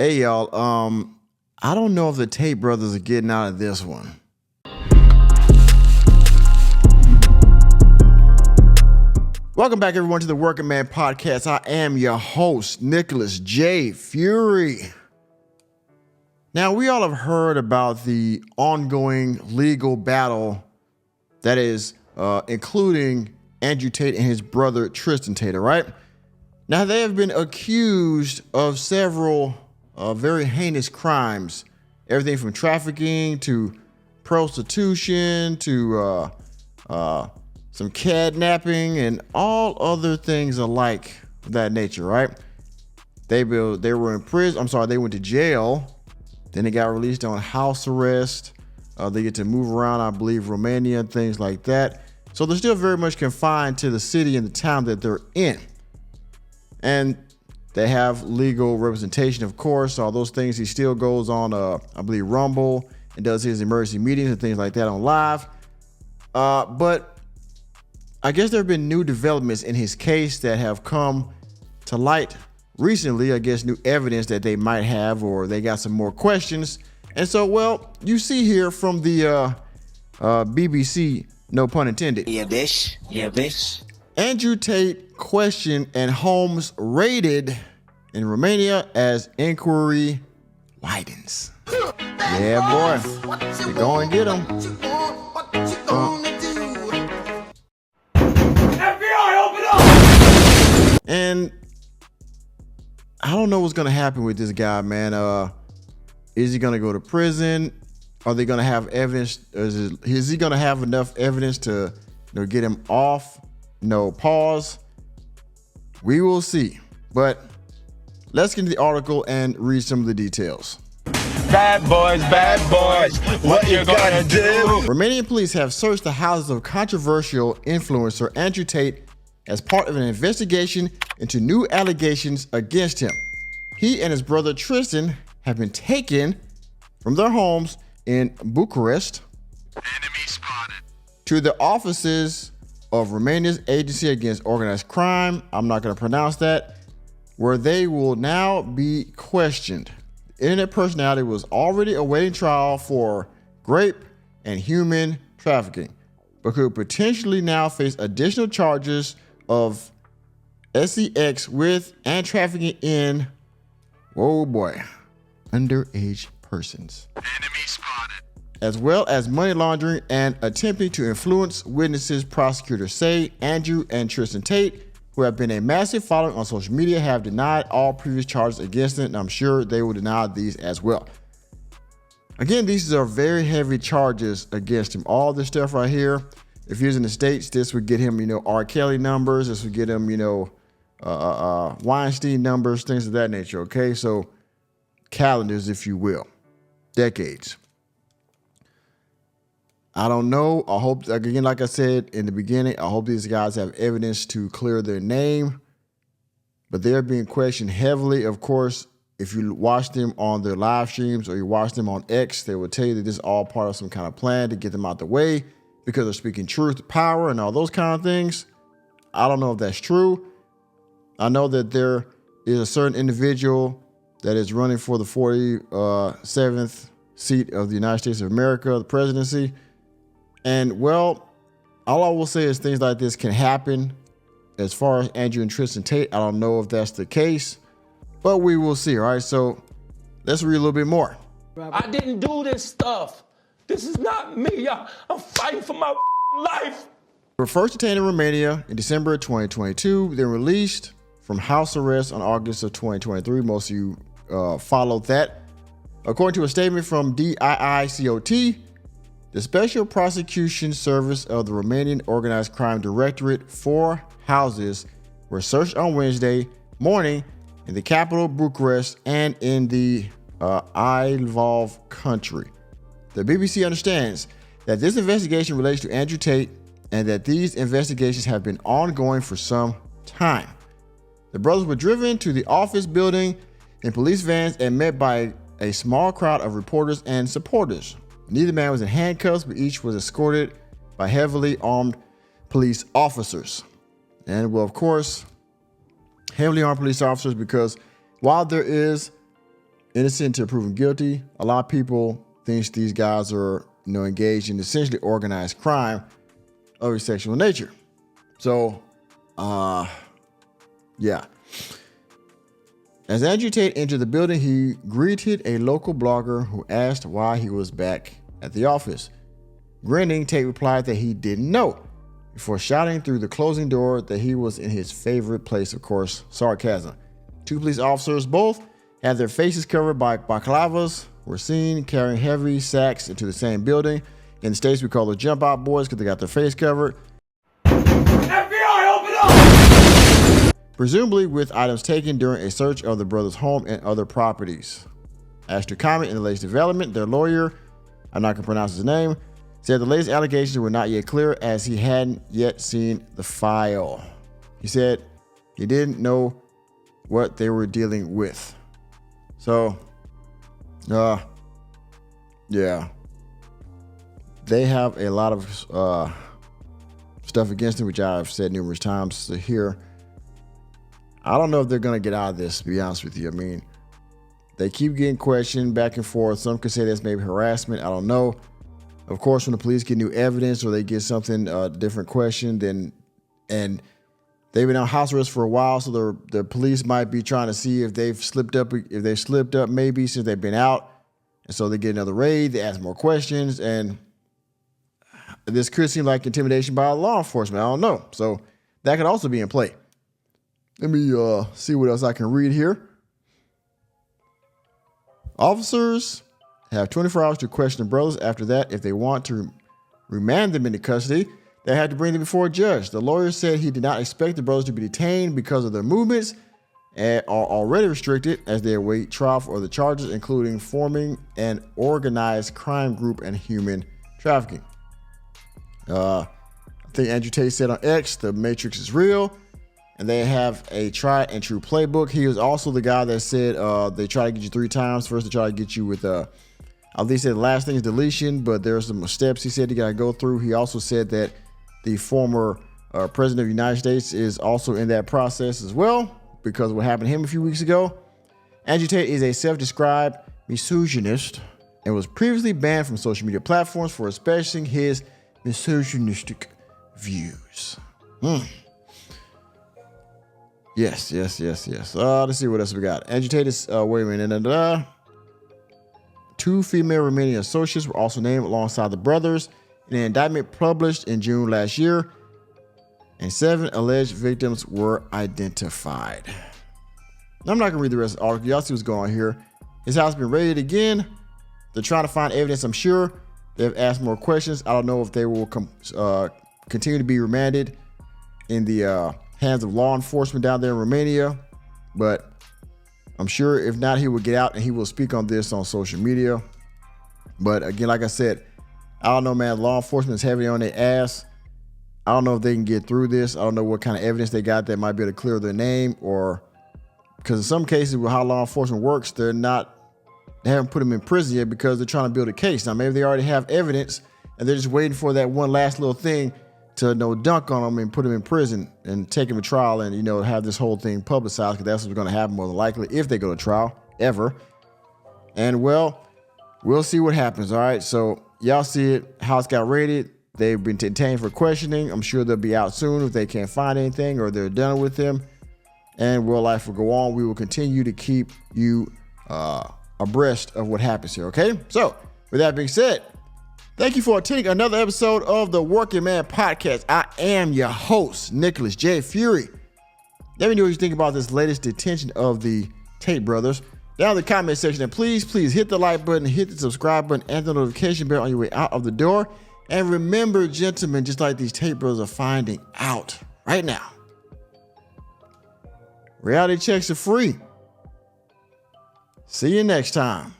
Hey y'all, I don't know if the Tate brothers are getting out of this one. Welcome back everyone to the Working Man Podcast. I am your host, Nicholas J. Fury. Now, we all have heard about the ongoing legal battle that is including Andrew Tate and his brother Tristan Tate, right? Now, they have been accused of several very heinous crimes, everything from trafficking to prostitution to some kidnapping and all other things alike of that nature, right? They were in prison. They went to jail. Then they got released on house arrest. They get to move around, I believe, Romania and things like that. So they're still very much confined to the city and the town that they're in. And they have legal representation, of course, all those things. He still goes on, I believe, Rumble and does his emergency meetings and things like that on live. But I guess there have been new developments in his case that have come to light recently. I guess new evidence that they might have, or they got some more questions. And so, well, you see here from the BBC, no pun intended. Yeah, bitch. Yeah, bitch. Andrew Tate questioned and Holmes raided in Romania as inquiry widens. Yeah, boy. They go and get him. FBI, open up! And I don't know what's going to happen with this guy, man. Is he going to go to prison? Are they going to have evidence? Is he going to have enough evidence to get him off? No, pause. We will see. But let's get into the article and read some of the details. Bad boys, what you gonna do? Romanian police have searched the houses of controversial influencer Andrew Tate as part of an investigation into new allegations against him. He and his brother Tristan have been taken from their homes in Bucharest to the offices of Romania's Agency Against Organized Crime, I'm not going to pronounce that, where they will now be questioned. The internet personality was already awaiting trial for rape and human trafficking, but could potentially now face additional charges of sex with and trafficking in, oh boy, underage persons. Enemy spotted. As well as money laundering and attempting to influence witnesses, prosecutors say. Andrew and Tristan Tate, who have been a massive following on social media, have denied all previous charges against them, and I'm sure they will deny these as well. Again, these are very heavy charges against him. All this stuff right here, if he was in the States, this would get him, R. Kelly numbers. This would get him, Weinstein numbers, things of that nature, okay? So calendars, if you will, decades. I don't know. I hope, again, like I said in the beginning, I hope these guys have evidence to clear their name. But they're being questioned heavily. Of course, if you watch them on their live streams or you watch them on X, they will tell you that this is all part of some kind of plan to get them out the way because they're speaking truth to power and all those kind of things. I don't know if that's true. I know that there is a certain individual that is running for the 47th seat of the United States of America, the presidency. And, well, all I will say is things like this can happen. As far as Andrew and Tristan Tate, I don't know if that's the case, but we will see. All right, so let's read a little bit more. I didn't do this stuff. This is not me. I'm fighting for my life. They were first detained in Romania in December of 2022, then released from house arrest on August of 2023. Most of you followed that. According to a statement from DIICOT, the Special Prosecution Service of the Romanian Organized Crime Directorate, 4 houses were searched on Wednesday morning in the capital, Bucharest, and in the Ilfov country. The BBC understands that this investigation relates to Andrew Tate and that these investigations have been ongoing for some time. The brothers were driven to the office building in police vans and met by a small crowd of reporters and supporters. Neither man was in handcuffs, but each was escorted by heavily armed police officers. And, well, of course, heavily armed police officers, because while there is innocent until proven guilty. A lot of people think these guys are, engaged in essentially organized crime of a sexual nature. So, yeah. As Andrew Tate entered the building, he greeted a local blogger who asked why he was back at the office. Grinning, Tate replied that he didn't know, before shouting through the closing door that he was in his favorite place, of course, sarcasm. Two police officers, both had their faces covered by balaclavas, were seen carrying heavy sacks into the same building. In the States, we call them jump out boys because they got their face covered. FBI, open up! Presumably with items taken during a search of the brothers' home and other properties. Asked to comment in the latest development, their lawyer, I'm not going to pronounce his name, said the latest allegations were not yet clear as he hadn't yet seen the file. He said he didn't know what they were dealing with. So, yeah. They have a lot of stuff against them, which I've said numerous times here. I don't know if they're going to get out of this, to be honest with you. I mean, they keep getting questioned back and forth. Some could say that's maybe harassment. I don't know. Of course, when the police get new evidence or they get something different question, and they've been on house arrest for a while, so the police might be trying to see if they've slipped up maybe since they've been out, and so they get another raid. They ask more questions, and this could seem like intimidation by law enforcement. I don't know, so that could also be in play. Let me see what else I can read here. Officers have 24 hours to question the brothers. After that, if they want to remand them into custody, they had to bring them before a judge. The lawyer said he did not expect the brothers to be detained because of their movements and are already restricted as they await trial for the charges, including forming an organized crime group and human trafficking. I think Andrew Tate said on X, the Matrix is real, and they have a tried and true playbook. He was also the guy that said they try to get you 3 times. First, they try to get you with I think he said the last thing is deletion, but there's some steps he said you got to go through. He also said that the former president of the United States is also in that process as well because of what happened to him a few weeks ago. Andrew Tate is a self-described misogynist and was previously banned from social media platforms for expressing his misogynistic views. Yes. Let's see what else we got. Andrew Tate is, wait a minute. 2 female Romanian associates were also named alongside the brothers in an indictment published in June last year, and 7 alleged victims were identified. I'm not going to read the rest of the article. Y'all see what's going on here. His house has been raided again. They're trying to find evidence, I'm sure. They've asked more questions. I don't know if they will continue to be remanded in the hands of law enforcement down there in Romania, but I'm sure if not, he will get out and he will speak on this on social media. But again, like I said, I don't know, man. Law enforcement is heavy on their ass. I don't know if they can get through this. I don't know what kind of evidence they got that might be able to clear their name, or because in some cases with how law enforcement works, they haven't put them in prison yet because they're trying to build a case. Now, maybe they already have evidence and they're just waiting for that one last little thing to dunk on them and put them in prison and take them to trial and, have this whole thing publicized, because that's what's going to happen more than likely if they go to trial ever. And well, we'll see what happens. All right. So y'all see it. House got raided. They've been detained for questioning. I'm sure they'll be out soon if they can't find anything or they're done with them. And world life will go on. We will continue to keep you abreast of what happens here. Okay. So with that being said, thank you for attending another episode of the Working Man Podcast. I am your host, Nicholas J. Fury. Let me know what you think about this latest detention of the Tate brothers down in the comment section. And please hit the like button, hit the subscribe button, and the notification bell on your way out of the door. And remember, gentlemen, just like these Tate brothers are finding out right now, reality checks are free. See you next time.